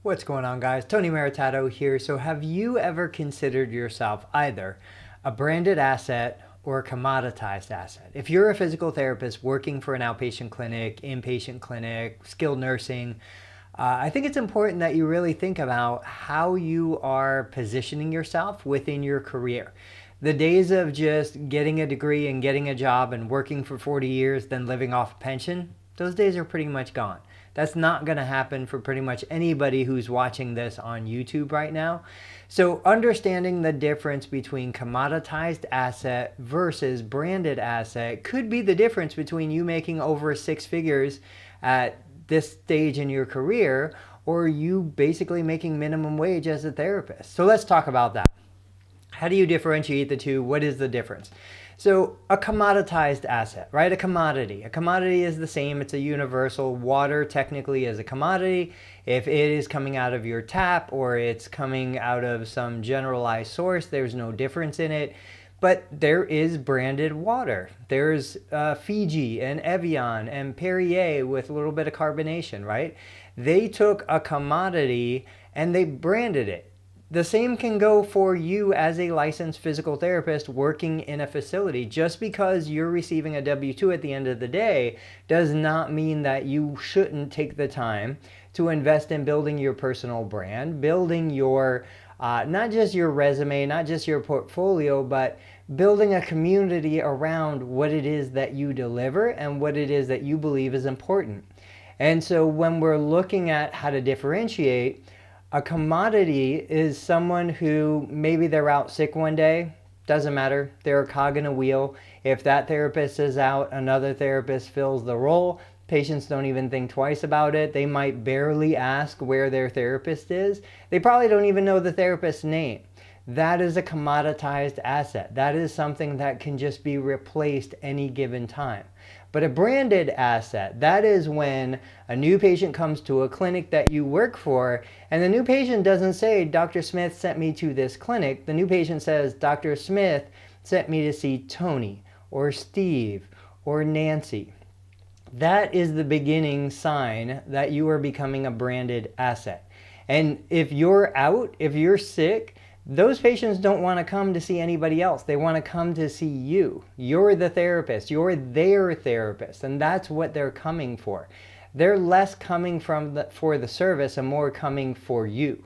What's going on, guys? Tony Maritato here. So have you ever considered yourself either a branded asset or a commoditized asset? If you're a physical therapist working for an outpatient clinic, inpatient clinic, skilled nursing, I think it's important that you really think about how you are positioning yourself within your career. The days of just getting a degree and getting a job and working for 40 years, then living off a pension, those days are pretty much gone. That's not going to happen for pretty much anybody who's watching this on YouTube right now. So understanding the difference between commoditized asset versus branded asset could be the difference between you making over 6 figures at this stage in your career or you basically making minimum wage as a therapist. So let's talk about that. How do you differentiate the two? What is the difference? So a commoditized asset, right? A commodity. A commodity is the same. It's a universal. Water technically is a commodity. If it is coming out of your tap or it's coming out of some generalized source, there's no difference in it. But there is branded water. There's Fiji and Evian and Perrier with a little bit of carbonation, right? They took a commodity and they branded it. The same can go for you as a licensed physical therapist working in a facility. Just because you're receiving a W-2 at the end of the day does not mean that you shouldn't take the time to invest in building your personal brand, building your, not just your resume, not just your portfolio, but building a community around what it is that you deliver and what it is that you believe is important. And so when we're looking at how to differentiate, a commodity is someone who maybe they're out sick one day, doesn't matter, they're a cog in a wheel. If that therapist is out, another therapist fills the role. Patients don't even think twice about it. They might barely ask where their therapist is. They probably don't even know the therapist's name. That is a commoditized asset. That is something that can just be replaced any given time. But a branded asset, that is when a new patient comes to a clinic that you work for, and the new patient doesn't say, Dr. Smith sent me to this clinic. The new patient says, Dr. Smith sent me to see Tony or Steve or Nancy. That is the beginning sign that you are becoming a branded asset. And if you're out, if you're sick, those patients don't want to come to see anybody else. They want to come to see you. You're the therapist. You're their therapist. And that's what they're coming for. They're less coming for the service and more coming for you.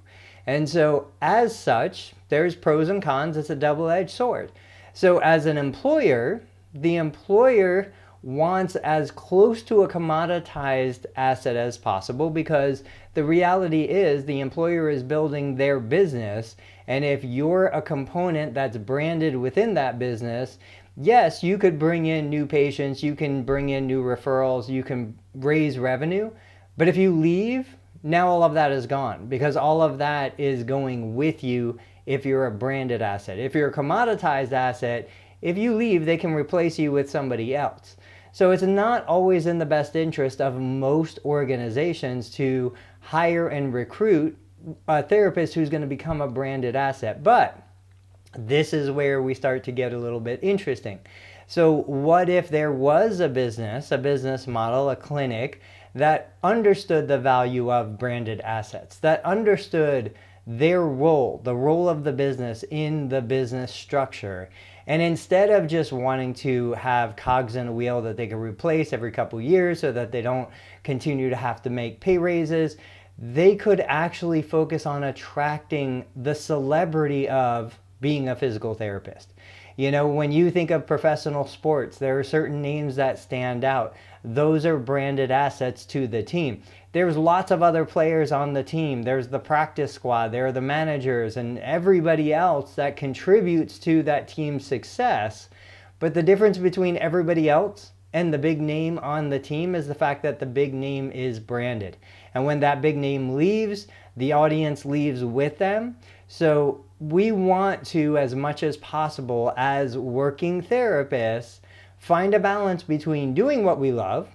And so as such, there's pros and cons. It's a double-edged sword. So as an employer, the employer wants as close to a commoditized asset as possible, because the reality is the employer is building their business, and if you're a component that's branded within that business, yes, you could bring in new patients, you can bring in new referrals, you can raise revenue, but if you leave, now all of that is gone, because all of that is going with you if you're a branded asset. If you're a commoditized asset, if you leave, they can replace you with somebody else. So it's not always in the best interest of most organizations to hire and recruit a therapist who's going to become a branded asset. But this is where we start to get a little bit interesting. So what if there was a business model, a clinic that understood the value of branded assets, that understood their role, the role of the business in the business structure. And instead of just wanting to have cogs in a wheel that they can replace every couple years so that they don't continue to have to make pay raises, they could actually focus on attracting the celebrity of being a physical therapist. You know, when you think of professional sports, there are certain names that stand out. Those are branded assets to the team. There's lots of other players on the team. There's the practice squad, there are the managers, and everybody else that contributes to that team's success. But the difference between everybody else and the big name on the team is the fact that the big name is branded. And when that big name leaves, the audience leaves with them. So we want to, as much as possible as working therapists, find a balance between doing what we love,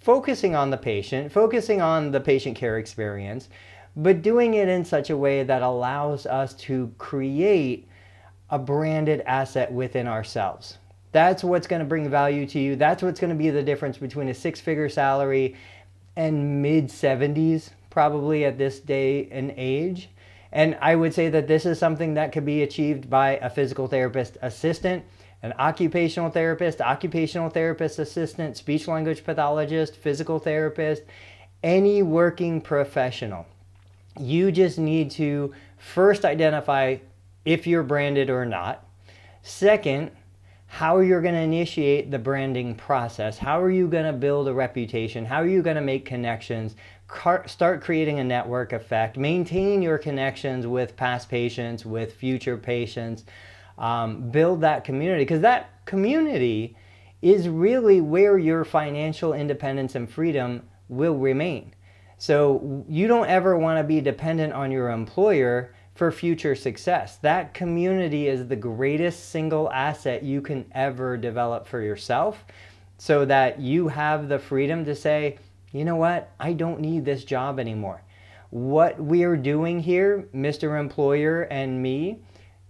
focusing on the patient care experience, but doing it in such a way that allows us to create a branded asset within ourselves. That's what's going to bring value to you. That's what's going to be the difference between a 6-figure salary and mid-70s probably at this day and age. And I would say that this is something that could be achieved by a physical therapist assistant, an occupational therapist assistant, speech language pathologist, physical therapist, any working professional. You just need to first identify if you're branded or not. Second, how you're going to initiate the branding process. How are you going to build a reputation? How are you going to make connections? Start creating a network effect. Maintain your connections with past patients, with future patients. Build that community, because that community is really where your financial independence and freedom will remain. So you don't ever want to be dependent on your employer for future success. That community is the greatest single asset you can ever develop for yourself, so that you have the freedom to say, you know what, I don't need this job anymore. What we're doing here, Mr. Employer and me,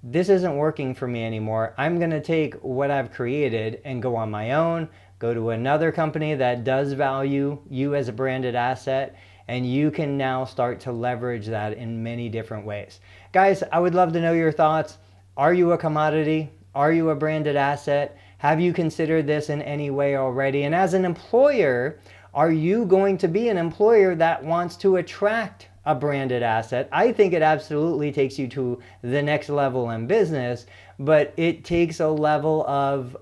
this isn't working for me anymore. I'm going to take what I've created and go on my own, go to another company that does value you as a branded asset, and you can now start to leverage that in many different ways. Guys, I would love to know your thoughts. Are you a commodity? Are you a branded asset? Have you considered this in any way already? And as an employer, are you going to be an employer that wants to attract a branded asset? I think it absolutely takes you to the next level in business, but it takes a level of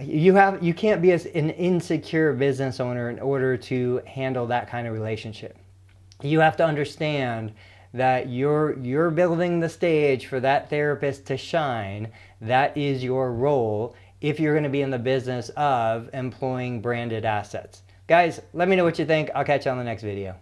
you can't be an insecure business owner in order to handle that kind of relationship. You have to understand that you're building the stage for that therapist to shine. That is your role if you're going to be in the business of employing branded assets. Guys, let me know what you think. I'll catch you on the next video.